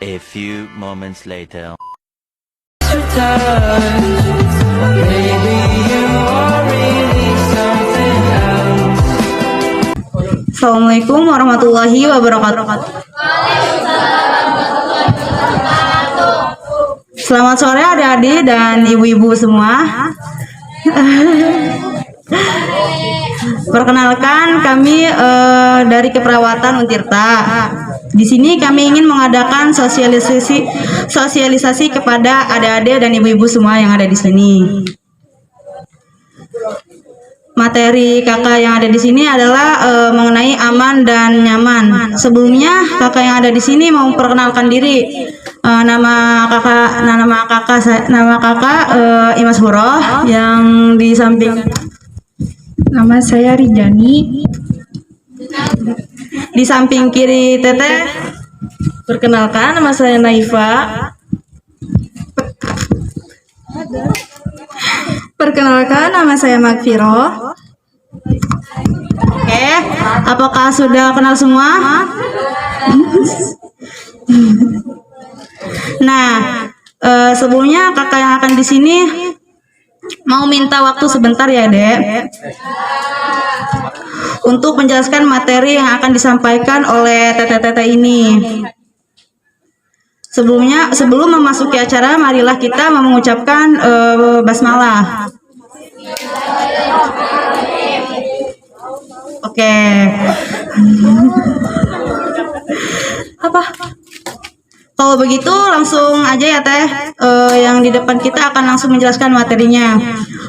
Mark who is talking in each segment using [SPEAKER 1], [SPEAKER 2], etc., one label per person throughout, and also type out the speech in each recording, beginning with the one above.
[SPEAKER 1] A few moments later.
[SPEAKER 2] Assalamualaikum warahmatullahi wabarakatuh. Selamat sore adik-adik dan ibu-ibu semua. Perkenalkan, kami dari Keperawatan Untirta. Di sini kami ingin mengadakan sosialisasi kepada adik-adik dan ibu-ibu semua yang ada di sini. Materi kakak yang ada di sini adalah mengenai aman dan nyaman. Sebelumnya kakak yang ada di sini mau memperkenalkan diri. Nama kakak Imas Huroh, yang di samping
[SPEAKER 3] Nama saya Rijani.
[SPEAKER 2] di samping kiri Teteh. Perkenalkan, nama saya Naifa.
[SPEAKER 3] Perkenalkan, nama saya Magfiro.
[SPEAKER 2] Oke, apakah sudah kenal semua? Nah, sebelumnya kakak yang akan di sini mau minta waktu sebentar ya, Dek, untuk menjelaskan materi yang akan disampaikan oleh teteh-teteh ini. Sebelum memasuki acara, marilah kita mengucapkan basmalah. Oke. Apa? Kalau begitu langsung aja ya Teh. Yang di depan kita akan langsung menjelaskan materinya.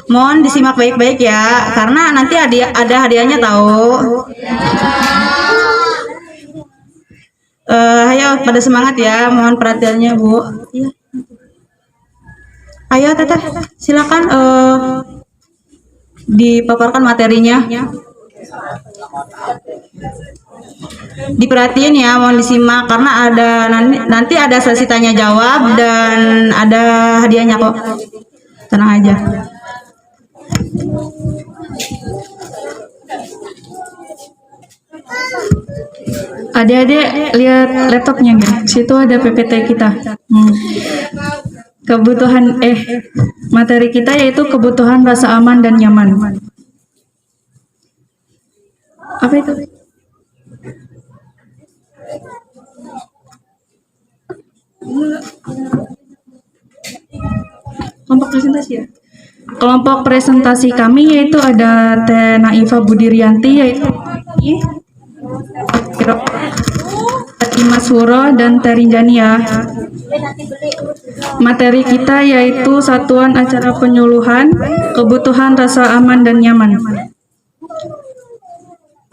[SPEAKER 2] Mohon disimak baik-baik ya, karena nanti ada hadiahnya tahu. Ayo pada semangat ya, mohon perhatiannya Bu. Ayo Teteh, silakan dipaparkan materinya. Diperhatiin ya, mohon disimak karena nanti ada sesi tanya jawab dan ada hadiahnya kok. Tenang aja.
[SPEAKER 3] Adik-adik lihat laptopnya guys. Situ ada PPT kita. Materi kita yaitu kebutuhan rasa aman dan nyaman. Apa itu? Kelompok presentasi ya? Kelompok presentasi kami yaitu ada Teh Naifa Budirianti, yaitu Imas Huroh dan Teh Rijani ya. Materi kita yaitu satuan acara penyuluhan kebutuhan rasa aman dan nyaman.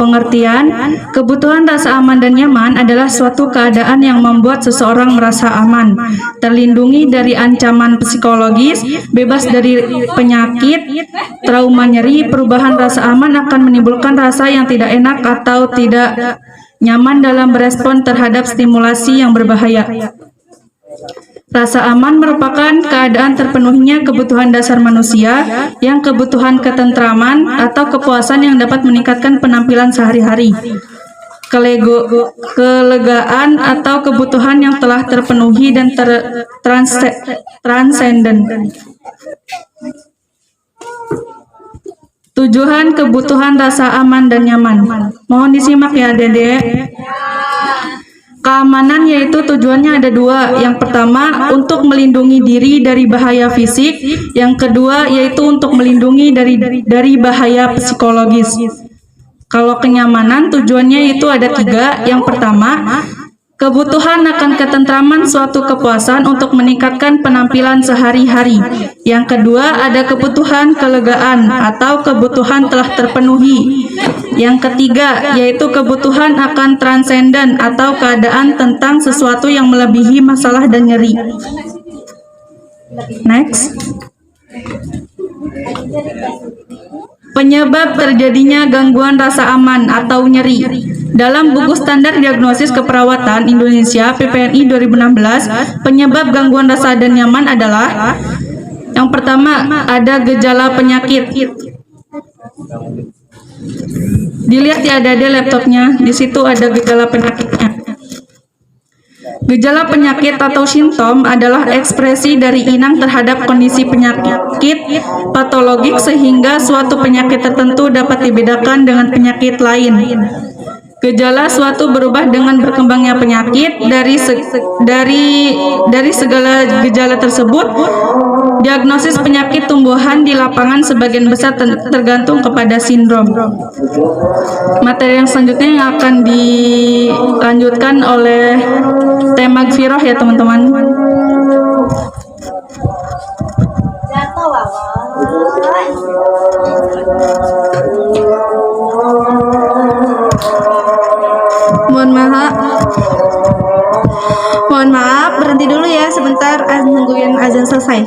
[SPEAKER 3] Pengertian, kebutuhan rasa aman dan nyaman adalah suatu keadaan yang membuat seseorang merasa aman, terlindungi dari ancaman psikologis, bebas dari penyakit, trauma nyeri. Perubahan rasa aman akan menimbulkan rasa yang tidak enak atau tidak nyaman dalam berespon terhadap stimulasi yang berbahaya. Rasa aman merupakan keadaan terpenuhinya kebutuhan dasar manusia, yang kebutuhan ketentraman atau kepuasan yang dapat meningkatkan penampilan sehari-hari. Kelegaan atau kebutuhan yang telah terpenuhi dan transenden. Tujuan kebutuhan rasa aman dan nyaman. Mohon disimak ya Dedek. Keamanan yaitu tujuannya ada dua. Yang pertama untuk melindungi diri dari bahaya fisik. Yang kedua yaitu untuk melindungi dari bahaya psikologis. Kalau kenyamanan tujuannya itu ada tiga. Yang pertama, kebutuhan akan ketentraman, suatu kepuasan untuk meningkatkan penampilan sehari-hari. Yang kedua ada kebutuhan kelegaan atau kebutuhan telah terpenuhi. Yang ketiga yaitu kebutuhan akan transenden atau keadaan tentang sesuatu yang melebihi masalah dan nyeri. Next. Penyebab terjadinya gangguan rasa aman atau nyeri. Dalam buku standar diagnosis keperawatan Indonesia PPNI 2016, penyebab gangguan rasa dan nyaman adalah yang pertama ada gejala penyakit. Dilihat ya, ada laptopnya, di situ ada gejala penyakitnya. Gejala penyakit atau simptom adalah ekspresi dari inang terhadap kondisi penyakit patologik sehingga suatu penyakit tertentu dapat dibedakan dengan penyakit lain. Gejala suatu berubah dengan berkembangnya penyakit. Dari segala gejala tersebut, diagnosis penyakit tumbuhan di lapangan sebagian besar tergantung kepada sindrom. Materi yang selanjutnya yang akan dilanjutkan oleh Teh Magfiroh ya teman-teman.
[SPEAKER 2] Mohon maaf, berhenti dulu ya sebentar, nungguin azan selesai.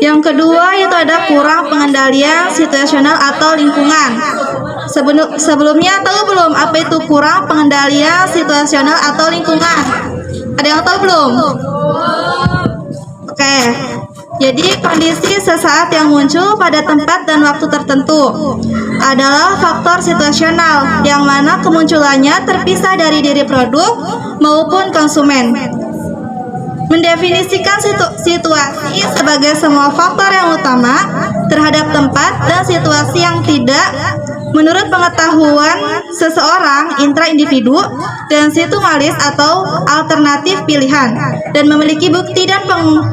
[SPEAKER 2] Yang kedua yaitu ada kurang pengendalian situasional atau lingkungan. Sebelumnya tahu belum apa itu kurang pengendalian situasional atau lingkungan? Ada yang tahu belum? Oke. Jadi kondisi sesaat yang muncul pada tempat dan waktu tertentu adalah faktor situasional yang mana kemunculannya terpisah dari diri produk maupun konsumen. Mendefinisikan situasi sebagai semua faktor yang utama terhadap tempat dan situasi yang tidak menurut pengetahuan seseorang intra-individu dan situalis atau alternatif pilihan dan memiliki bukti dan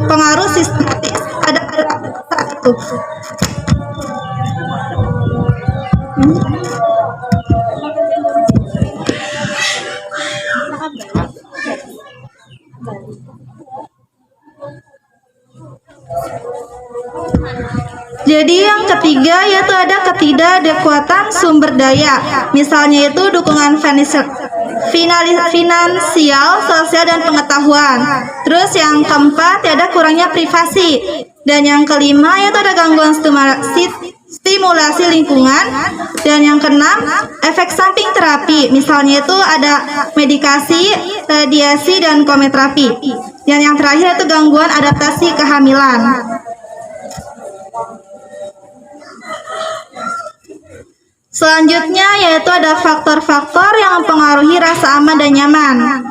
[SPEAKER 2] pengaruh sistematis pada saat itu. Jadi yang ketiga yaitu ada ketidakadekuatan sumber daya. Misalnya itu dukungan finansial, sosial, dan pengetahuan. Terus yang keempat ada kurangnya privasi. Dan yang kelima yaitu ada gangguan stimulasi lingkungan. Dan yang keenam efek samping terapi. Misalnya itu ada medikasi, radiasi, dan kemoterapi. Dan yang terakhir itu gangguan adaptasi kehamilan. Selanjutnya yaitu ada faktor-faktor yang mempengaruhi rasa aman dan nyaman.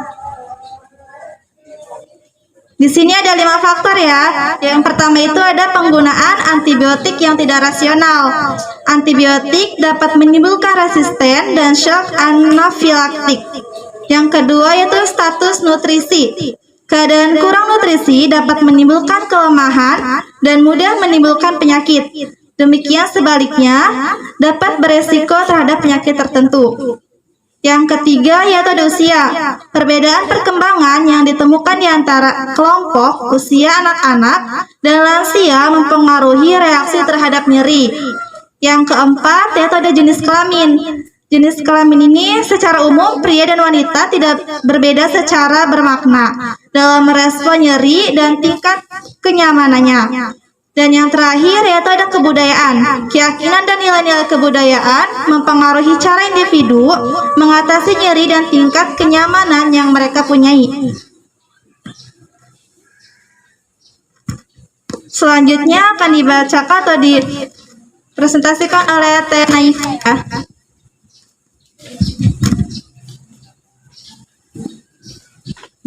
[SPEAKER 2] Di sini ada 5 faktor ya. Yang pertama itu ada penggunaan antibiotik yang tidak rasional. Antibiotik dapat menimbulkan resisten dan shock anafilaktik. Yang kedua yaitu status nutrisi. Keadaan kurang nutrisi dapat menimbulkan kelemahan dan mudah menimbulkan penyakit. Demikian sebaliknya, dapat beresiko terhadap penyakit tertentu. Yang ketiga yaitu ada usia. Perbedaan perkembangan yang ditemukan di antara kelompok usia anak-anak dan lansia mempengaruhi reaksi terhadap nyeri. Yang keempat yaitu ada jenis kelamin. Jenis kelamin ini secara umum pria dan wanita tidak berbeda secara bermakna dalam merespon nyeri dan tingkat kenyamanannya. Dan yang terakhir yaitu ada kebudayaan. Keyakinan dan nilai-nilai kebudayaan mempengaruhi cara individu mengatasi nyeri dan tingkat kenyamanan yang mereka punyai. Selanjutnya akan dibacakan atau dipresentasikan oleh Teh Naifah.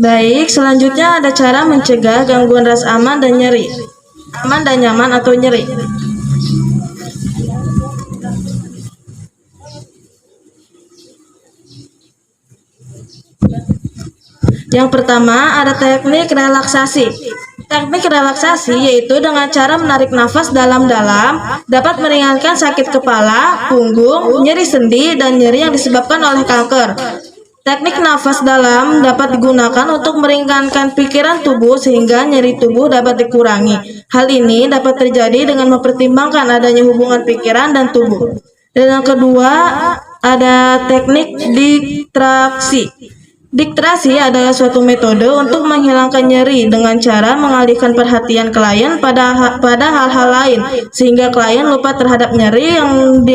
[SPEAKER 4] Baik, selanjutnya ada cara mencegah gangguan rasa aman dan nyeri. Aman dan nyaman atau nyeri. Yang pertama ada teknik relaksasi. Teknik relaksasi yaitu dengan cara menarik nafas dalam-dalam dapat meringankan sakit kepala, punggung, nyeri sendi, dan nyeri yang disebabkan oleh kanker. Teknik nafas dalam dapat digunakan untuk meringankan pikiran tubuh sehingga nyeri tubuh dapat dikurangi. Hal ini dapat terjadi dengan mempertimbangkan adanya hubungan pikiran dan tubuh. Dan yang kedua ada teknik distraksi. Diktrasi adalah suatu metode untuk menghilangkan nyeri dengan cara mengalihkan perhatian klien pada hal-hal lain sehingga klien lupa terhadap nyeri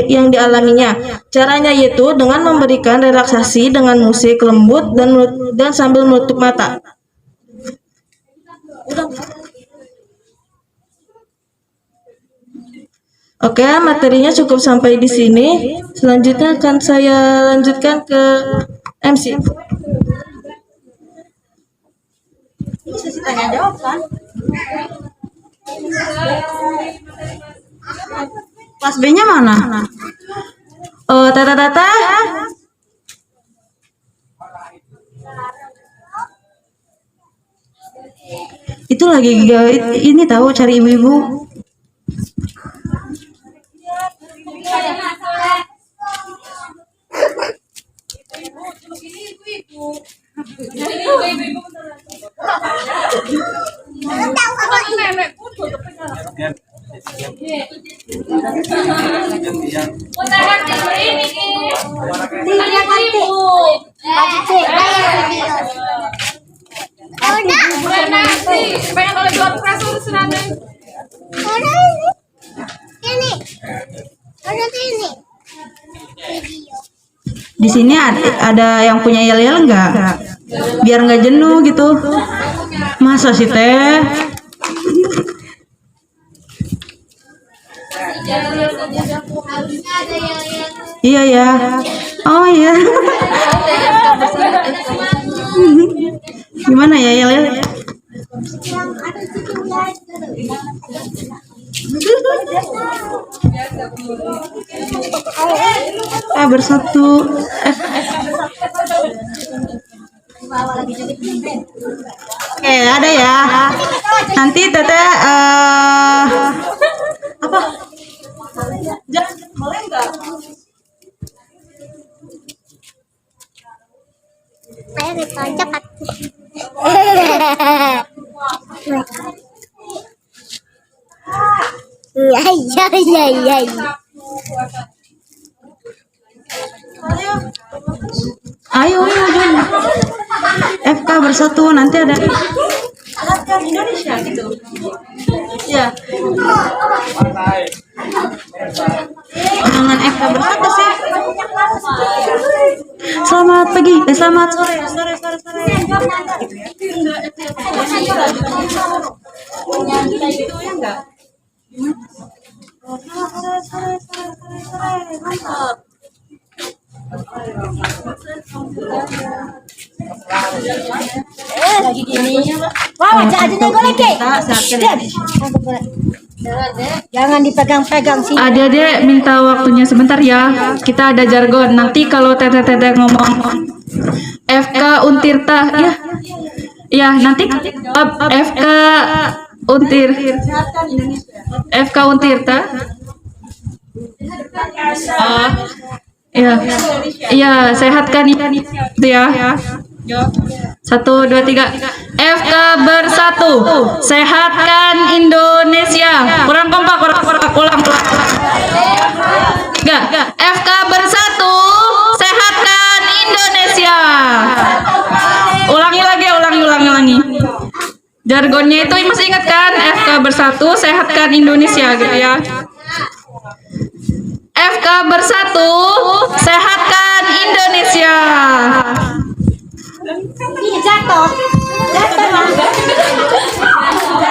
[SPEAKER 4] yang dialaminya. Caranya yaitu dengan memberikan relaksasi dengan musik lembut dan sambil menutup mata. Oke, materinya cukup sampai di sini. Selanjutnya akan saya lanjutkan ke MC.
[SPEAKER 2] Sesi tanya jawab kan? Kelas B-nya mana?
[SPEAKER 3] Tata.
[SPEAKER 2] Itu lagi ini tahu cari ibu-ibu. Di sini ada yang punya yel-yel enggak? Biar nggak jenuh gitu. Masa sih teh? Iya ya. Oh iya. Gimana ya yel-yel? Bersatu. Oke, ada ya. Nanti Teteh apa? Boleh enggak?
[SPEAKER 5] Iya.
[SPEAKER 2] Ayo. FK bersatu nanti ada Indonesia gitu. Ya. Dengan FK bersatu sih. Selamat pagi, selamat sore. Gitu ya enggak? Mantap.
[SPEAKER 5] Lagi gini. Wah, aja nego lagi. Jangan dipegang-pegang sih.
[SPEAKER 3] Adik-adik minta waktunya sebentar ya. Kita ada jargon. Nanti kalau teteh ngomong FK Untirta ya. Ya, nanti FK Untirta. Iya, sehatkan itu ya. 1, 2, 3. FK bersatu, sehatkan Indonesia. Kurang kompak, ulang. 3. FK bersatu, sehatkan Indonesia. Ulangi lagi. Jargonnya itu masih ingat kan? FK bersatu, sehatkan Indonesia gitu ya. FK bersatu, sehatkan Indonesia.
[SPEAKER 5] Ini jatuh.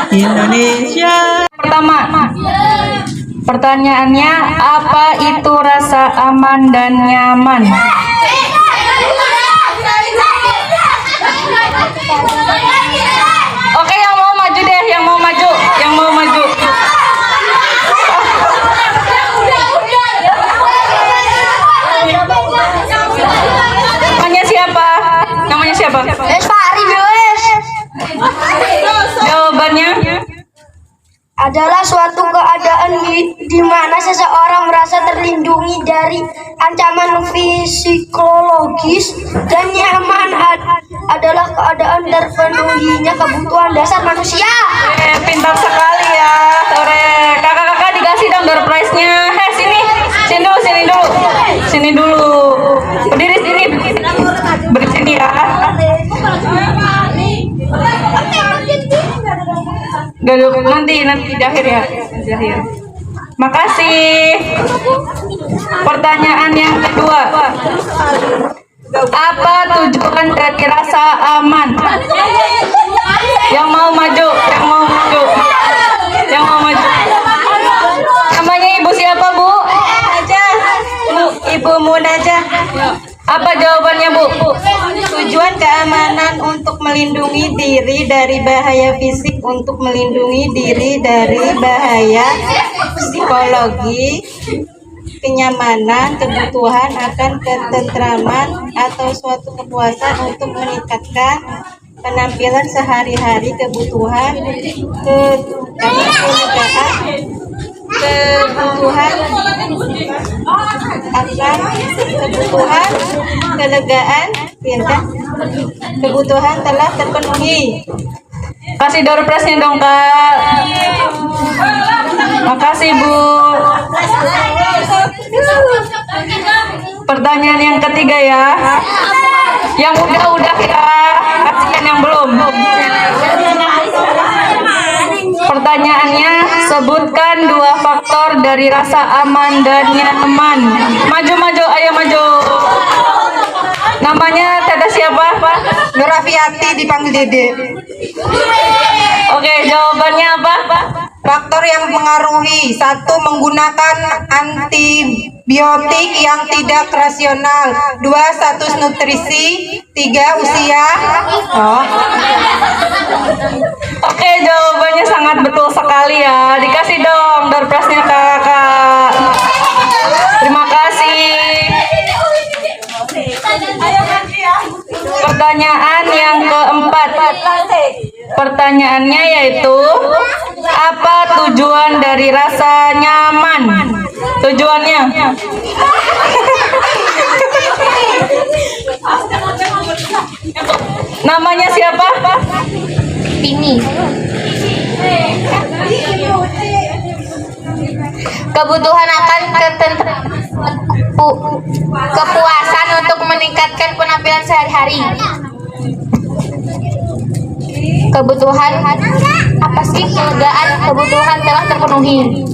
[SPEAKER 2] Indonesia.
[SPEAKER 3] Pertama, pertanyaannya apa itu rasa aman dan nyaman? Oke, yang mau maju deh, yang mau maju. Namanya siapa? Jawabannya
[SPEAKER 5] Adalah suatu keadaan di mana seseorang merasa terlindungi dari ancaman psikologis dan nyaman adalah keadaan terpenuhinya kebutuhan dasar manusia.
[SPEAKER 3] Pintar sekali ya. Sore. Kakak-kakak dikasih dong door prize-nya. Sini dulu. Berdiri sini ya. Udah nanti di akhir ya. Di akhir. Makasih. Pertanyaan yang kedua. Apa tujuan dari rasa aman? Yang mau maju, yang mau maju, yang mau maju. Namanya ibu siapa, Bu?
[SPEAKER 2] Ibu Munajah.
[SPEAKER 3] Apa jawabannya, Bu?
[SPEAKER 2] Tujuan keamanan untuk melindungi diri dari bahaya fisik, untuk melindungi diri dari bahaya psikologi, kenyamanan, kebutuhan akan ketentraman atau suatu kepuasan untuk meningkatkan penampilan sehari-hari, kebutuhan kelegaan, kebutuhan telah terpenuhi.
[SPEAKER 3] Kasih door prize-nya dong, Kak. Makasih, Bu. Pertanyaan yang ketiga ya. Yang udah ya. Kasihan yang belum. Pertanyaannya, sebutkan 2 faktor dari rasa aman dan nyaman. Maju, ayo maju. Namanya Tete siapa?
[SPEAKER 2] Nurafiati dipanggil Dede.
[SPEAKER 3] Oke, jawabannya apa?
[SPEAKER 2] Faktor yang mengaruhi: 1. Menggunakan antibiotik yang tidak rasional. 2. Status nutrisi. 3. Usia.
[SPEAKER 3] Oke, jawabannya sangat betul sekali ya. Dikasih dong door prize-nya Kakak. Terima kasih. Pertanyaan yang keempat. Pertanyaannya yaitu, apa tujuan dari rasa nyaman? Tujuannya? Namanya siapa?
[SPEAKER 5] Pini. Kebutuhan akan kepuasan untuk meningkatkan penampilan sehari-hari. Kebutuhan apa sih? Kelegaan, kebutuhan telah terpenuhi.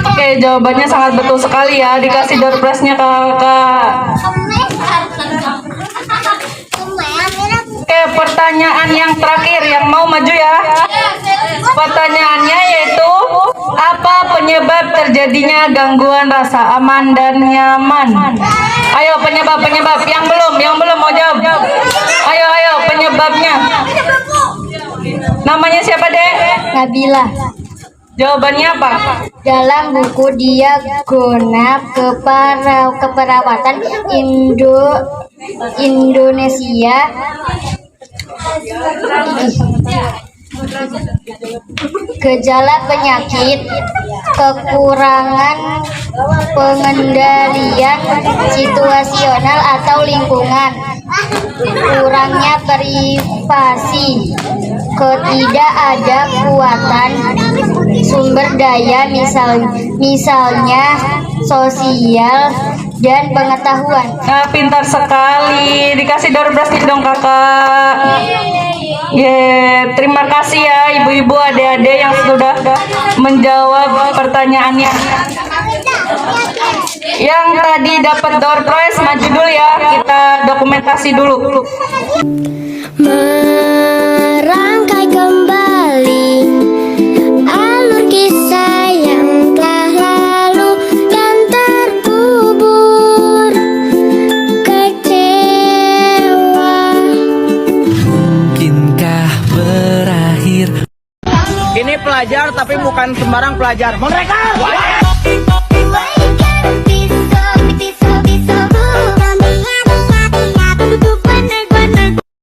[SPEAKER 3] Oke, jawabannya sangat betul sekali ya. Dikasih door prize-nya Kakak. Oke, pertanyaan yang terakhir, yang mau maju ya. Pertanyaannya yaitu, apa penyebab terjadinya gangguan rasa aman dan nyaman? Ayo penyebab yang belum mau jawab. Ayo penyebabnya. Namanya siapa, Dek?
[SPEAKER 5] Nabila.
[SPEAKER 3] Jawabannya apa?
[SPEAKER 5] Dalam buku Diagona Keperawatan Indonesia, gejala penyakit, kekurangan pengendalian situasional atau lingkungan, kurangnya privasi, ketidakadekuatan sumber daya misalnya sosial dan pengetahuan.
[SPEAKER 3] Nah, pintar sekali. Dikasih door prize dong Kakak. Terima kasih ya ibu-ibu, adik-adik yang sudah menjawab pertanyaannya. Yang tadi dapat door prize maju dulu ya, kita dokumentasi dulu.
[SPEAKER 6] Merangkai kembali alur kisah yang telah lalu dan terkubur kecewa.
[SPEAKER 7] Mungkinkah berakhir?
[SPEAKER 8] Ini pelajar tapi bukan sembarang pelajar. Mereka